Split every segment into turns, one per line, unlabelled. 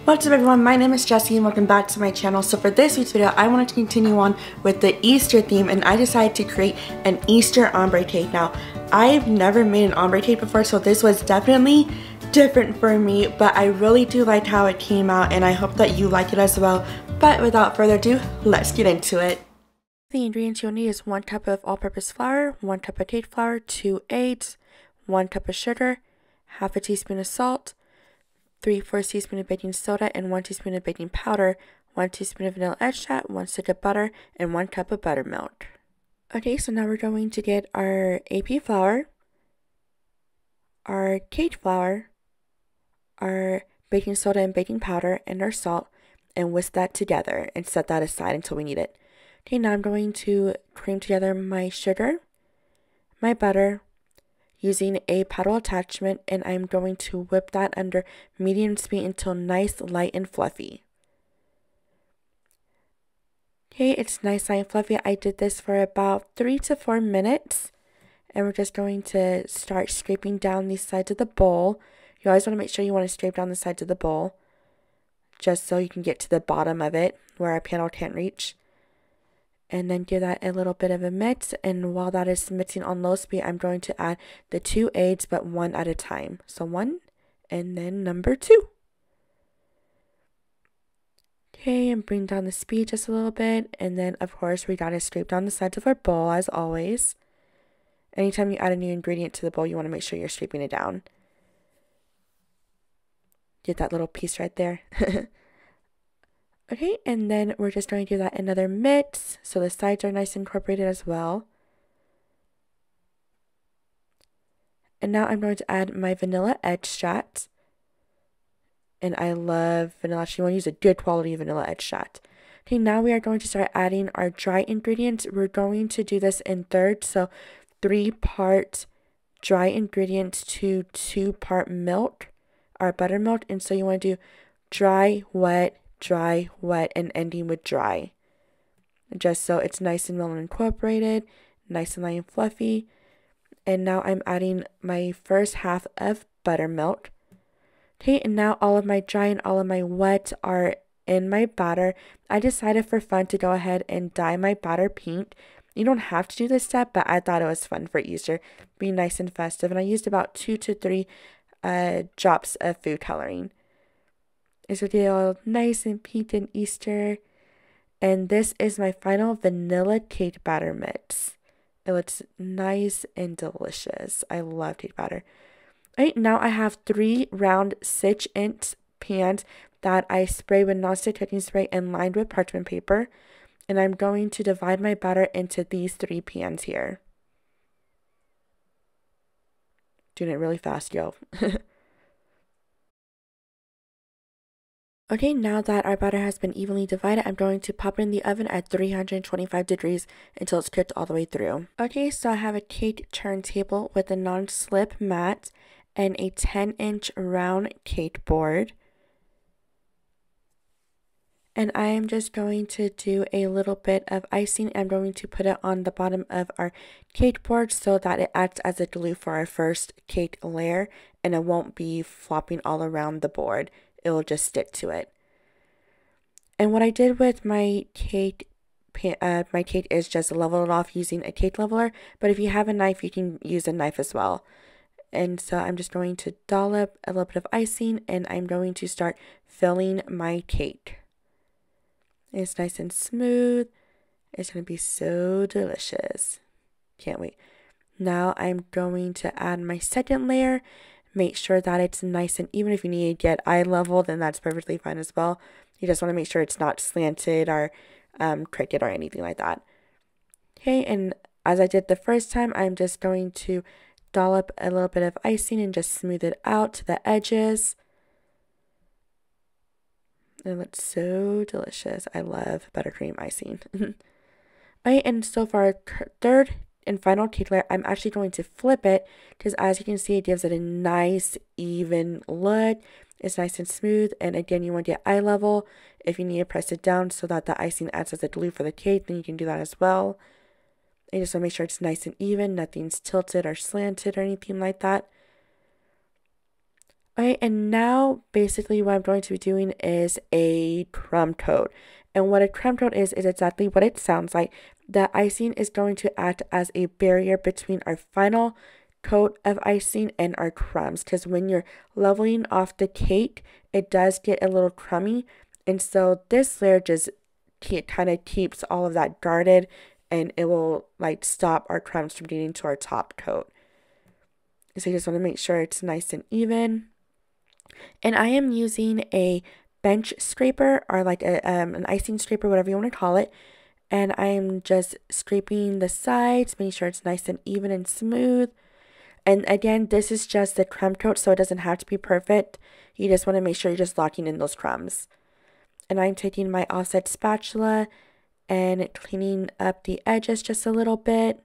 What's up everyone, my name is Jessie and welcome back to my channel. So for this week's video, I wanted to continue on with the Easter theme and I decided to create an Easter ombre cake. Now, I've never made an ombre cake before, so this was definitely different for me, but I really do like how it came out and I hope that you like it as well. But without further ado, let's get into it. The ingredients you'll need is 1 cup of all-purpose flour, 1 cup of cake flour, 2 eggs, 1 cup of sugar, half a teaspoon of salt, 3/4 teaspoon of baking soda and 1 teaspoon of baking powder, 1 teaspoon of vanilla extract, 1 stick of butter, and 1 cup of buttermilk. Okay, so now we're going to get our AP flour, our cake flour, our baking soda and baking powder, and our salt, and whisk that together and set that aside until we need it. Okay, now I'm going to cream together my sugar, my butter, using a paddle attachment, and I'm going to whip that under medium speed until nice, light, and fluffy. Okay, it's nice, light, and fluffy. I did this for about 3 to 4 minutes, and we're just going to start scraping down these sides of the bowl. You always want to make sure you want to scrape down the sides of the bowl, just so you can get to the bottom of it where our panel can't reach. And then give that a little bit of a mix, and while that is mixing on low speed, I'm going to add the 2 eggs, but 1 at a time. So 1 and then number 2. Okay, and bring down the speed just a little bit, and then of course we gotta scrape down the sides of our bowl as always. Anytime you add a new ingredient to the bowl, you want to make sure you're scraping it down. Get that little piece right there. Okay, and then we're just going to give that another mix so the sides are nice and incorporated as well. And now I'm going to add my vanilla extract. And I love vanilla. Actually, you want to use a good quality vanilla extract. Okay, now we are going to start adding our dry ingredients. We're going to do this in thirds, so 3-part dry ingredients to 2-part milk, our buttermilk. And so you want to do dry, wet, and ending with dry, just so it's nice and well incorporated, nice and light and fluffy. And now I'm adding my first half of buttermilk. Okay, and now all of my dry and all of my wet are in my batter. I decided for fun to go ahead and dye my batter pink. You don't have to do this step, but I thought it was fun for Easter, be nice and festive, and I used about 2 to 3 drops of food coloring. It's really all nice and pink and Easter. And this is my final vanilla cake batter mix. It looks nice and delicious. I love cake batter. Right now I have 3 round 6-inch pans that I spray with nonstick cooking spray and lined with parchment paper. And I'm going to divide my batter into these 3 pans here. Doing it really fast, yo. Okay, now that our batter has been evenly divided, I'm going to pop it in the oven at 325 degrees until it's cooked all the way through. Okay, so I have a cake turntable with a non-slip mat and a 10-inch round cake board. And I am just going to do a little bit of icing. I'm going to put it on the bottom of our cake board so that it acts as a glue for our first cake layer and it won't be flopping all around the board. It will just stick to it. And what I did with my cake is just level it off using a cake leveler, but if you have a knife, you can use a knife as well. And so I'm just going to dollop a little bit of icing and I'm going to start filling my cake. It's nice and smooth. It's going to be so delicious. Can't wait. Now I'm going to add my second layer. Make sure that it's nice and even. If you need to get eye level, then that's perfectly fine as well. You just want to make sure it's not slanted or crooked or anything like that. Okay, and as I did the first time, I'm just going to dollop a little bit of icing and just smooth it out to the edges. It looks so delicious. I love buttercream icing. Alright, and so for our third and final cake layer, I'm actually going to flip it because as you can see, it gives it a nice even look. It's nice and smooth, and again, you want to get eye level. If you need to press it down so that the icing acts as a glue for the cake, then you can do that as well. And you just want to make sure it's nice and even, nothing's tilted or slanted or anything like that. Okay, and now basically what I'm going to be doing is a crumb coat. And what a crumb coat is exactly what it sounds like. The icing is going to act as a barrier between our final coat of icing and our crumbs. Because when you're leveling off the cake, it does get a little crummy. And so this layer just kind of keeps all of that guarded, and it will like stop our crumbs from getting to our top coat. So you just want to make sure it's nice and even. And I am using a bench scraper, or like an icing scraper, whatever you want to call it. And I'm just scraping the sides, making sure it's nice and even and smooth. And again, this is just the crumb coat, so it doesn't have to be perfect. You just want to make sure you're just locking in those crumbs. And I'm taking my offset spatula and cleaning up the edges just a little bit.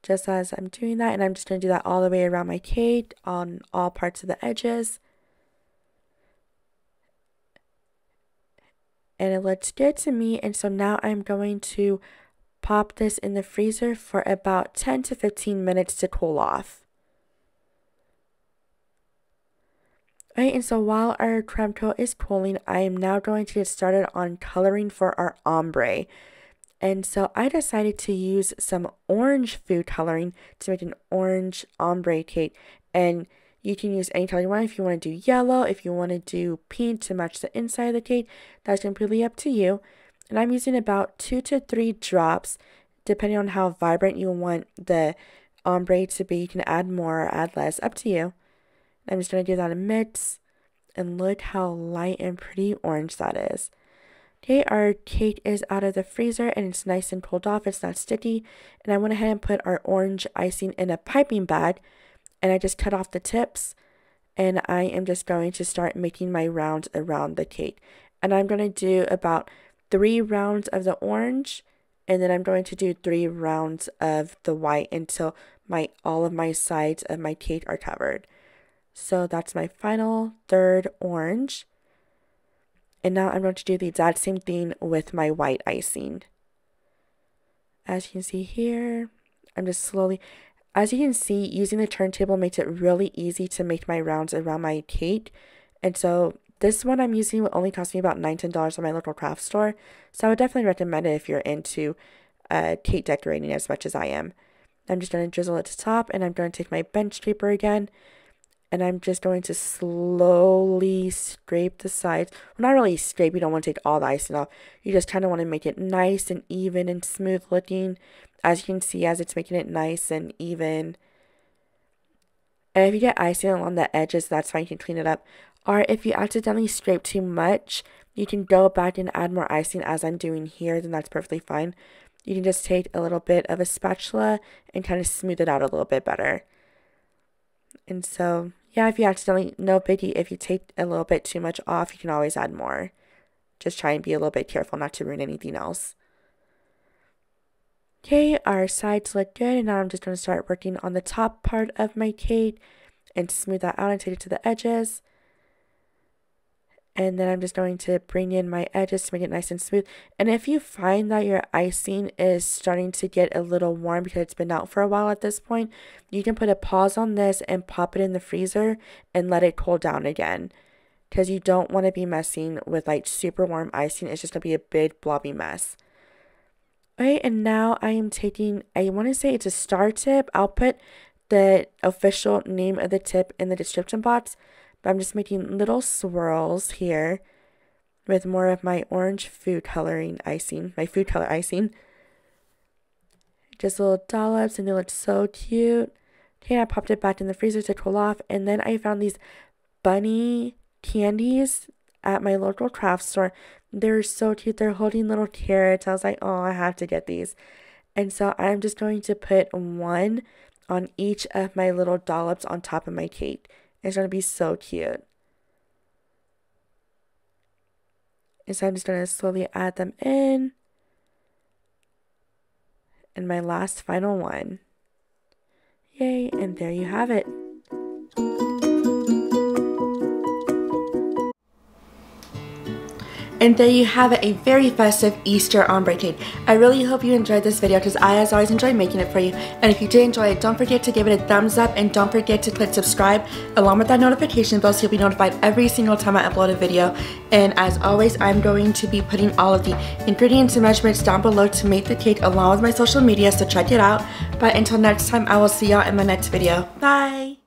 Just as I'm doing that, and I'm just going to do that all the way around my cake on all parts of the edges. And it looks good to me, and so now I'm going to pop this in the freezer for about 10 to 15 minutes to cool off. Right, and so while our crumb coat is cooling, I am now going to get started on coloring for our ombre. And so I decided to use some orange food coloring to make an orange ombre cake. And you can use any color you want. If you want to do yellow, if you want to do pink to match the inside of the cake, that's completely up to you. And I'm using about 2 to 3 drops, depending on how vibrant you want the ombre to be. You can add more or add less, up to you. I'm just going to do that in mix, and look how light and pretty orange that is. Okay, our cake is out of the freezer and it's nice and cooled off. It's not sticky. And I went ahead and put our orange icing in a piping bag, and I just cut off the tips, and I am just going to start making my rounds around the cake. And I'm going to do about 3 rounds of the orange, and then I'm going to do 3 rounds of the white until all of my sides of my cake are covered. So that's my final third orange. And now I'm going to do the exact same thing with my white icing. As you can see here, I'm just slowly, as you can see, using the turntable makes it really easy to make my rounds around my cake. And so this one I'm using will only cost me about $9 to $10 at my local craft store. So I would definitely recommend it if you're into cake decorating as much as I am. I'm just going to drizzle it to top, and I'm going to take my bench scraper again, and I'm just going to slowly scrape the sides. Well, not really scrape, you don't want to take all the icing off. You just kind of want to make it nice and even and smooth looking. As you can see, as it's making it nice and even. And if you get icing along the edges, that's fine, you can clean it up. Or if you accidentally scrape too much, you can go back and add more icing as I'm doing here, then that's perfectly fine. You can just take a little bit of a spatula and kind of smooth it out a little bit better. And so, yeah, if you accidentally, no biggie, if you take a little bit too much off, you can always add more. Just try and be a little bit careful not to ruin anything else. Okay, our sides look good, and now I'm just going to start working on the top part of my cake and smooth that out and take it to the edges. And then I'm just going to bring in my edges to make it nice and smooth. And if you find that your icing is starting to get a little warm because it's been out for a while at this point, you can put a pause on this and pop it in the freezer and let it cool down again. Because you don't want to be messing with like super warm icing. It's just going to be a big blobby mess. Okay, and now I am taking, I want to say it's a star tip. I'll put the official name of the tip in the description box. But I'm just making little swirls here with more of my orange food coloring icing, my food color icing. Just little dollops, and they look so cute. Okay, I popped it back in the freezer to cool off, and then I found these bunny candies at my local craft store. They're so cute. They're holding little carrots. I was like, oh, I have to get these. And so I'm just going to put one on each of my little dollops on top of my cake. It's going to be so cute. And so I'm just going to slowly add them in. And my last final one. Yay, and there you have it. And there you have it, a very festive Easter ombre cake. I really hope you enjoyed this video because I, as always, enjoy making it for you. And if you did enjoy it, don't forget to give it a thumbs up and don't forget to click subscribe along with that notification bell so you'll be notified every single time I upload a video. And as always, I'm going to be putting all of the ingredients and measurements down below to make the cake along with my social media, so check it out. But until next time, I will see y'all in my next video. Bye!